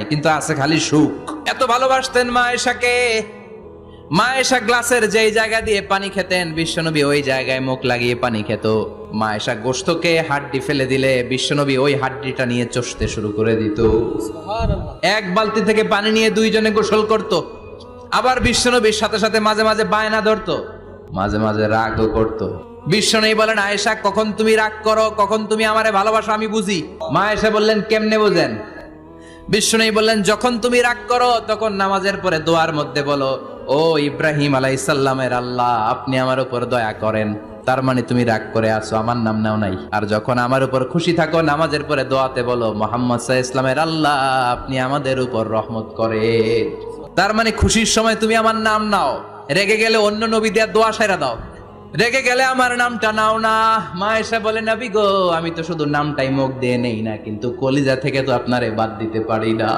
কিন্তু আছে খালি সুখ। এত ভালোবাসতেন মা আয়েশাকে। মা আয়েশা গ্লাসের যেই জায়গা দিয়ে পানি খেতেন, বিশ্বনবী ওই জায়গায় মুখ লাগিয়ে পানি খেত। মা আয়েশা গোশতকে হাড্ডি ফেলে দিলে বিশ্বনবী ওই হাড্ডিটা নিয়ে চষতে শুরু করে দিত। এক বালতি থেকে পানি নিয়ে দুইজনে গোসল করত। আবার বিশ্বনবীর সাথে সাথে মাঝে মাঝে বায়না ধরতো, মাঝে মাঝে রাগও করতো। বিশ্বনবী বলেন, আয়েশা কখন তুমি রাগ করো, কখন তুমি আমারে ভালোবাসো আমি বুঝি। মা আয়েশা বললেন, কেমনে বুঝেন? বিশ্বনবী বললেন, যখন তুমি রাগ করো তখন নামাজের পরে দোয়ার মধ্যে বলো, ও ইব্রাহিম আলাইহিস সালামের আল্লাহ, আপনি আমার উপর দয়া করেন। তার মানে তুমি রাগ করে আছো, আমার নাম নাও নাই। আর যখন আমার উপর খুশি থাকো নামাজের পরে দোয়াতে বলো, মুহাম্মদ সাল্লাল্লাহু আলাইহি ওয়াসাল্লামের আল্লাহ, আপনি আমাদের উপর রহমত করেন। তার মানে খুশির সময় তুমি আমার নাম নাও, রেগে গেলে অন্য নবী দেওয়ার দোয়া সাইরা দাও, রেগে গেলে আমার নামটা নাও না। মা আয়েশা বলে, নবী গো, আমি তো শুধু নামটাই মুখ দিয়ে নেই না, কিন্তু কলিজা থেকে তো আপনারে বাদ দিতে পারি না।